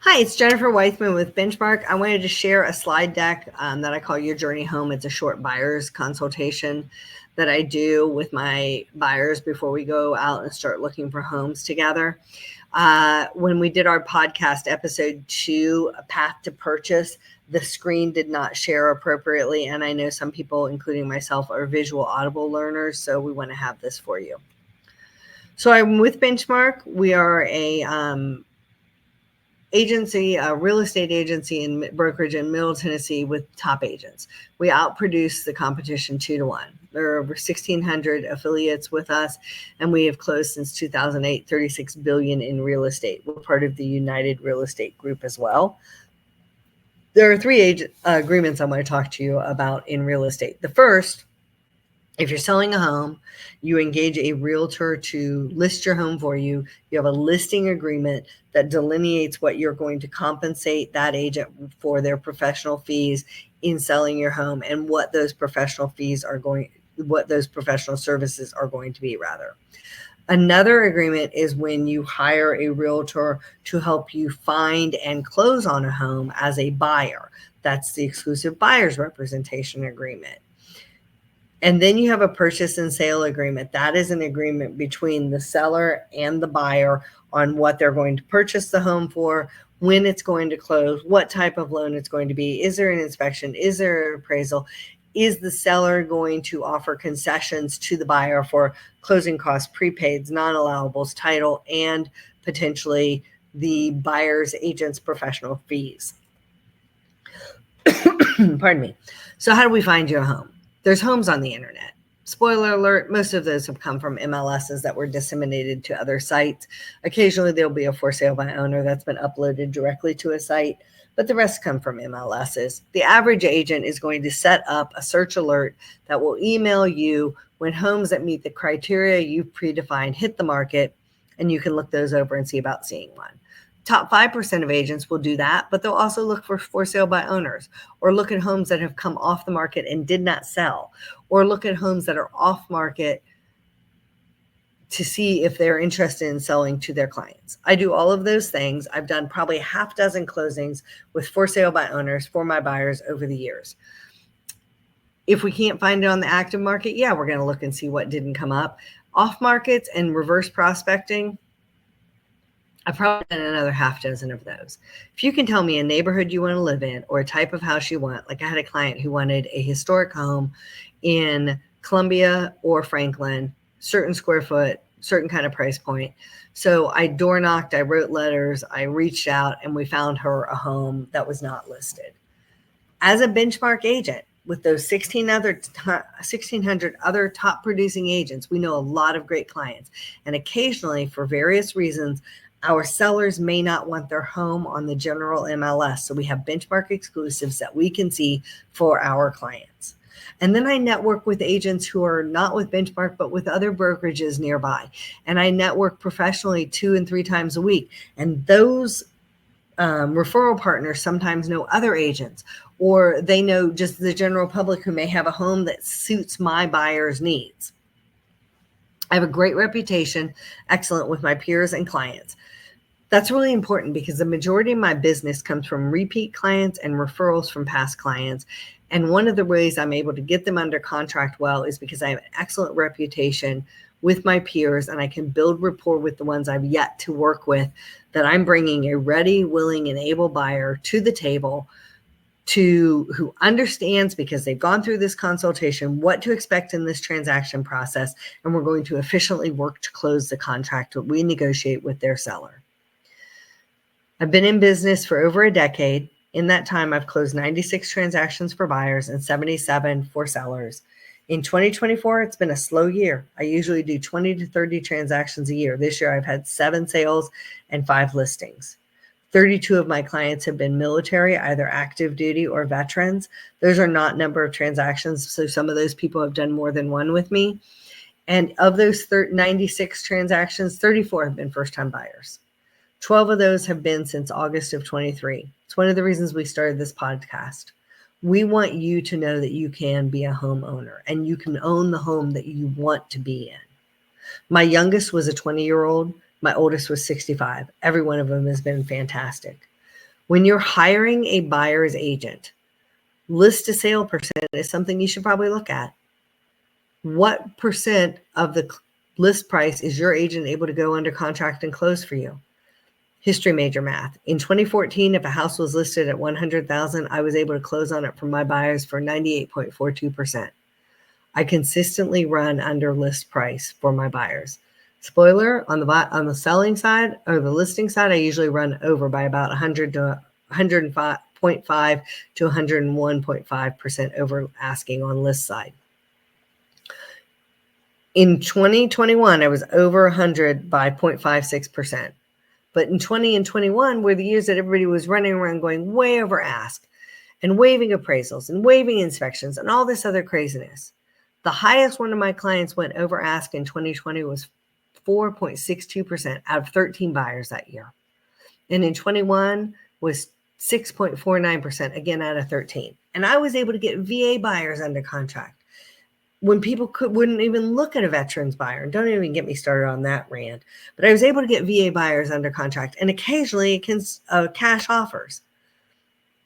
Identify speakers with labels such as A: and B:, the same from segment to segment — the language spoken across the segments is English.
A: Hi, it's Jennifer Weithman with Benchmark. I wanted to share a slide deck that I call Your Journey Home. It's a short buyer's consultation that I do with my buyers before we go out and start looking for homes together. When we did our podcast episode 2, A Path to Purchase, the screen did not share appropriately. And I know some people, including myself, are visual audible learners, so we want to have this for you. So I'm with Benchmark. We are a real estate agency and brokerage in Middle Tennessee with top agents. We outproduce the competition 2-1. There are over 1,600 affiliates with us, and we have closed since 2008, $36 billion in real estate. We're part of the United Real Estate Group as well. There are 3 agreements I want to talk to you about in real estate. The first, if you're selling a home, you engage a realtor to list your home for you. You have a listing agreement that delineates what you're going to compensate that agent for their professional fees in selling your home and what those professional services are going to be rather. Another agreement is when you hire a realtor to help you find and close on a home as a buyer. That's the exclusive buyer's representation agreement. And then you have a purchase and sale agreement. That is an agreement between the seller and the buyer on what they're going to purchase the home for, when it's going to close, what type of loan it's going to be. Is there an inspection? Is there an appraisal? Is the seller going to offer concessions to the buyer for closing costs, prepaids, non-allowables, title, and potentially the buyer's agent's professional fees? Pardon me. So how do we find you a home? There's homes on the internet. Spoiler alert, most of those have come from MLSs that were disseminated to other sites. Occasionally there'll be a for sale by owner that's been uploaded directly to a site, but the rest come from MLSs. The average agent is going to set up a search alert that will email you when homes that meet the criteria you've predefined hit the market, and you can look those over and see about seeing one. Top 5% of agents will do that, but they'll also look for sale by owners, or look at homes that have come off the market and did not sell, or look at homes that are off market to see if they're interested in selling to their clients. I do all of those things. I've done probably 6 closings with for sale by owners for my buyers over the years. If we can't find it on the active market, yeah, we're going to look and see what didn't come up. Off markets and reverse prospecting, I've probably done another 6 of those. If you can tell me a neighborhood you want to live in or a type of house you want, like I had a client who wanted a historic home in Columbia or Franklin, certain square foot, certain kind of price point. So I door knocked, I wrote letters, I reached out, and we found her a home that was not listed. As a Benchmark agent, with those 1,600 other top producing agents, we know a lot of great clients. And occasionally, for various reasons, our sellers may not want their home on the general MLS. So we have Benchmark exclusives that we can see for our clients. And then I network with agents who are not with Benchmark, but with other brokerages nearby. And I network professionally 2 and 3 times a week. And those referral partners sometimes know other agents, or they know just the general public who may have a home that suits my buyer's needs. I have a great reputation, excellent with my peers and clients. That's really important because the majority of my business comes from repeat clients and referrals from past clients. And one of the ways I'm able to get them under contract well is because I have an excellent reputation with my peers, and I can build rapport with the ones I've yet to work with, that I'm bringing a ready, willing, and able buyer to the table who understands, because they've gone through this consultation, what to expect in this transaction process, and we're going to efficiently work to close the contract that we negotiate with their seller. I've been in business for over a decade. In that time, I've closed 96 transactions for buyers and 77 for sellers. In 2024, it's been a slow year. I usually do 20 to 30 transactions a year. This year, I've had 7 sales and 5 listings. 32 of my clients have been military, either active duty or veterans. Those are not number of transactions, so some of those people have done more than one with me. And of those 96 transactions, 34 have been first-time buyers. 12 of those have been since August of 23. It's one of the reasons we started this podcast. We want you to know that you can be a homeowner and you can own the home that you want to be in. My youngest was a 20-year-old. My oldest was 65. Every one of them has been fantastic. When you're hiring a buyer's agent, list to sale percent is something you should probably look at. What percent of the list price is your agent able to go under contract and close for you? History major math. In 2014, if a house was listed at 100,000, I was able to close on it for my buyers for 98.42%. I consistently run under list price for my buyers. Spoiler, on the selling side or the listing side, I usually run over by about 100 to 105.5 to 101.5% over asking on list side. In 2021, I was over 100 by 0.56%. But in 20 and 21 were the years that everybody was running around going way over ask and waiving appraisals and waiving inspections and all this other craziness. The highest one of my clients went over ask in 2020 was 4.62% out of 13 buyers that year. And in 21 was 6.49%, again out of 13. And I was able to get VA buyers under contract when people wouldn't even look at a veterans buyer. And don't even get me started on that rant. But I was able to get VA buyers under contract and occasionally cash offers.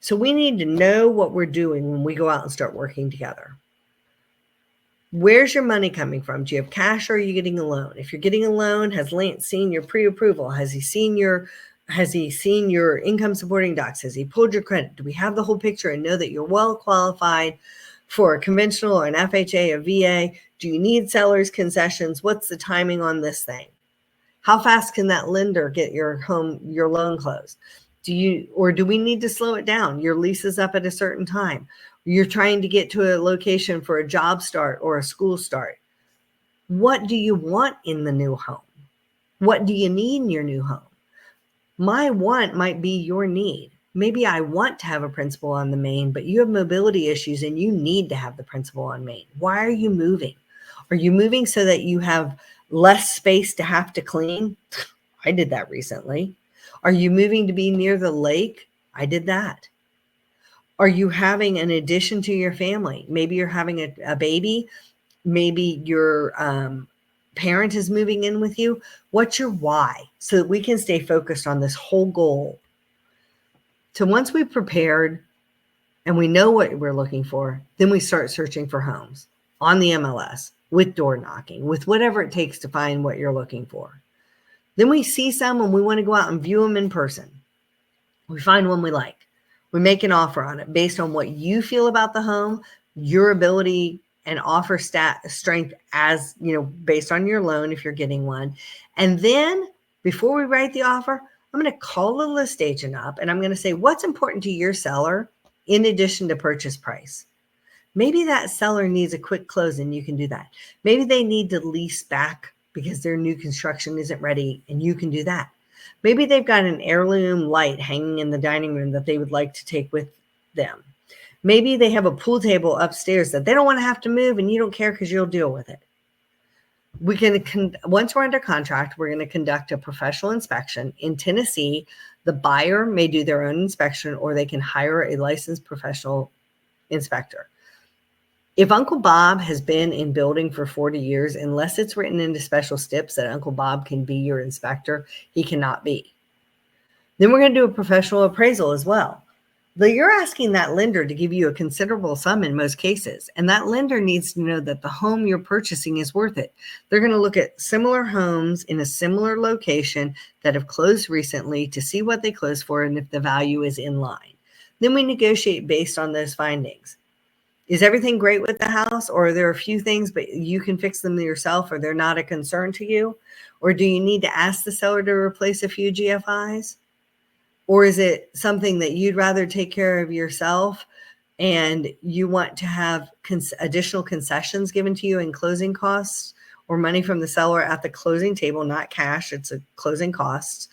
A: So we need to know what we're doing when we go out and start working together. Where's your money coming from? Do you have cash or are you getting a loan? If you're getting a loan, has Lance seen your pre-approval? Has he seen your income supporting docs? Has he pulled your credit? Do we have the whole picture and know that you're well qualified for a conventional or an FHA or VA? Do you need seller's concessions? What's the timing on this thing? How fast can that lender get your loan closed? Do we need to slow it down? Your lease is up at a certain time. You're trying to get to a location for a job start or a school start. What do you want in the new home? What do you need in your new home? My want might be your need. Maybe I want to have a principal on the main, but you have mobility issues and you need to have the principal on main. Why are you moving? Are you moving so that you have less space to have to clean? I did that recently. Are you moving to be near the lake? I did that. Are you having an addition to your family? Maybe you're having a baby. Maybe your parent is moving in with you. What's your why? So that we can stay focused on this whole goal. So once we've prepared and we know what we're looking for, then we start searching for homes on the MLS, with door knocking, with whatever it takes to find what you're looking for. Then we see some and we want to go out and view them in person. We find one we like. We make an offer on it based on what you feel about the home, your ability and offer strength as, based on your loan if you're getting one. And then before we write the offer, I'm going to call the list agent up and I'm going to say, what's important to your seller in addition to purchase price? Maybe that seller needs a quick close and you can do that. Maybe they need to lease back because their new construction isn't ready and you can do that. Maybe they've got an heirloom light hanging in the dining room that they would like to take with them. Maybe they have a pool table upstairs that they don't want to have to move and you don't care because you'll deal with it. Once we're under contract, we're going to conduct a professional inspection. In Tennessee, the buyer may do their own inspection or they can hire a licensed professional inspector. If Uncle Bob has been in building for 40 years, unless it's written into special steps that Uncle Bob can be your inspector, he cannot be. Then we're going to do a professional appraisal as well. But you're asking that lender to give you a considerable sum in most cases, and that lender needs to know that the home you're purchasing is worth it. They're going to look at similar homes in a similar location that have closed recently to see what they closed for and if the value is in line. Then we negotiate based on those findings. Is everything great with the house, or are there a few things, but you can fix them yourself, or they're not a concern to you? Or do you need to ask the seller to replace a few GFIs? Or is it something that you'd rather take care of yourself and you want to have additional concessions given to you in closing costs or money from the seller at the closing table, not cash, it's a closing costs,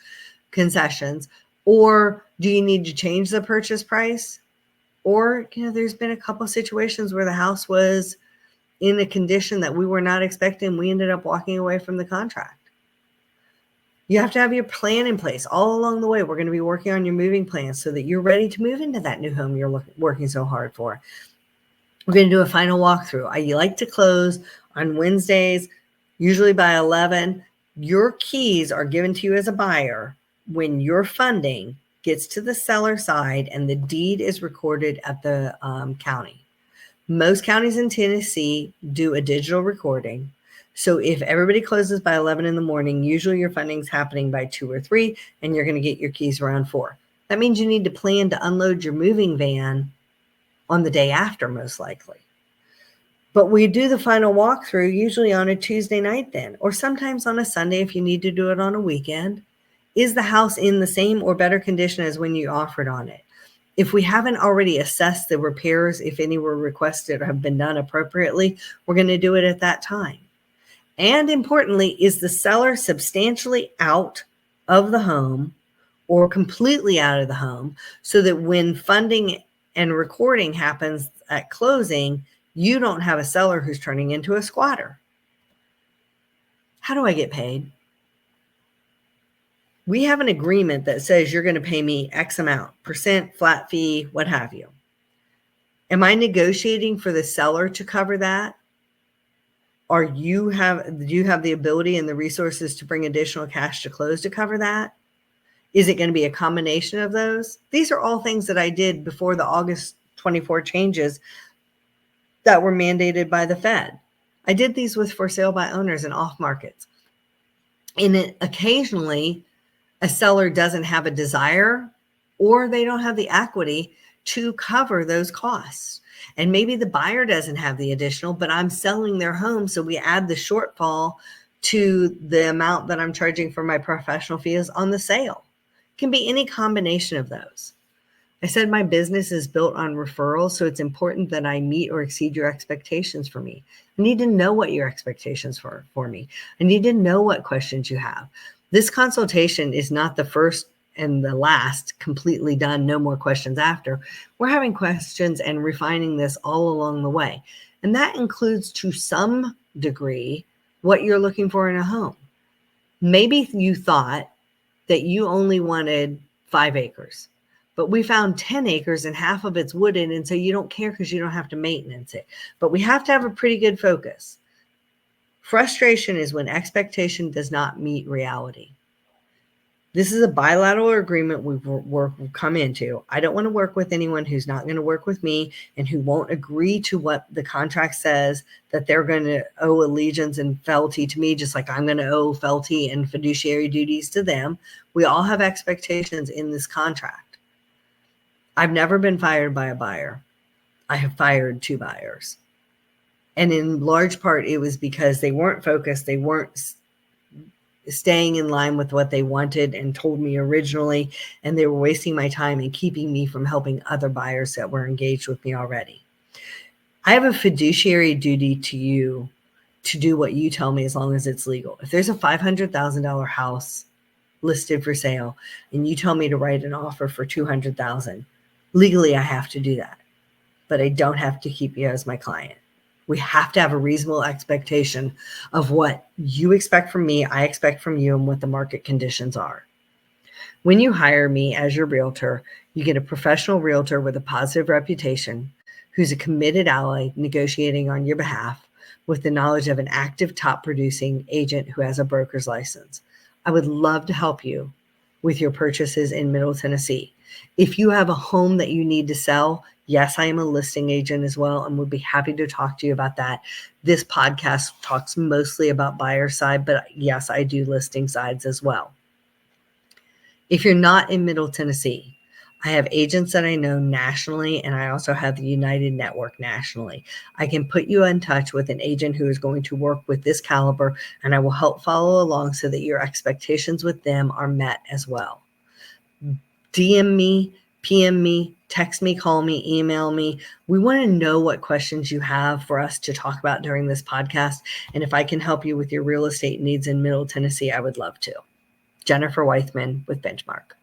A: concessions? Or do you need to change the purchase price? Or, there's been a couple of situations where the house was in a condition that we were not expecting. We ended up walking away from the contract. You have to have your plan in place all along the way. We're going to be working on your moving plans so that you're ready to move into that new home you're working so hard for. We're going to do a final walkthrough. I like to close on Wednesdays, usually by 11. Your keys are given to you as a buyer when you're funding gets to the seller side and the deed is recorded at the county. Most counties in Tennessee do a digital recording. So if everybody closes by 11 in the morning, usually your funding's happening by 2 or 3, and you're going to get your keys around 4. That means you need to plan to unload your moving van on the day after, most likely. But we do the final walkthrough usually on a Tuesday night then, or sometimes on a Sunday if you need to do it on a weekend. Is the house in the same or better condition as when you offered on it? If we haven't already assessed the repairs, if any were requested or have been done appropriately, we're going to do it at that time. And importantly, is the seller substantially out of the home or completely out of the home so that when funding and recording happens at closing, you don't have a seller who's turning into a squatter? How do I get paid? We have an agreement that says you're going to pay me X amount, percent, flat fee, what have you. Am I negotiating for the seller to cover that? Or do you have the ability and the resources to bring additional cash to close to cover that? Is it going to be a combination of those? These are all things that I did before the August 24 changes that were mandated by the Fed. I did these with for sale by owners and off markets. And occasionally a seller doesn't have a desire or they don't have the equity to cover those costs. And maybe the buyer doesn't have the additional, but I'm selling their home. So we add the shortfall to the amount that I'm charging for my professional fees on the sale. It can be any combination of those. I said my business is built on referrals, so it's important that I meet or exceed your expectations for me. I need to know what your expectations are for me. I need to know what questions you have. This consultation is not the first and the last, completely done, no more questions after. We're having questions and refining this all along the way. And that includes to some degree what you're looking for in a home. Maybe you thought that you only wanted 5 acres, but we found 10 acres and half of it's wooded. And so you don't care because you don't have to maintenance it. But we have to have a pretty good focus. Frustration is when expectation does not meet reality. This is a bilateral agreement we've come into. I don't want to work with anyone who's not going to work with me and who won't agree to what the contract says, that they're going to owe allegiance and fealty to me, just like I'm going to owe fealty and fiduciary duties to them. We all have expectations in this contract. I've never been fired by a buyer. I have fired 2 buyers. And in large part, it was because they weren't focused. They weren't staying in line with what they wanted and told me originally, and they were wasting my time and keeping me from helping other buyers that were engaged with me already. I have a fiduciary duty to you to do what you tell me as long as it's legal. If there's a $500,000 house listed for sale and you tell me to write an offer for $200,000, legally I have to do that, but I don't have to keep you as my client. We have to have a reasonable expectation of what you expect from me, I expect from you, and what the market conditions are. When you hire me as your realtor, you get a professional realtor with a positive reputation who's a committed ally negotiating on your behalf with the knowledge of an active top producing agent who has a broker's license. I would love to help you with your purchases in Middle Tennessee. If you have a home that you need to sell, yes, I am a listing agent as well and would be happy to talk to you about that. This podcast talks mostly about buyer side, but yes, I do listing sides as well. If you're not in Middle Tennessee, I have agents that I know nationally, and I also have the United Network nationally. I can put you in touch with an agent who is going to work with this caliber, and I will help follow along so that your expectations with them are met as well. DM me, PM me, text me, call me, email me. We want to know what questions you have for us to talk about during this podcast. And if I can help you with your real estate needs in Middle Tennessee, I would love to. Jennifer Weithman with Benchmark.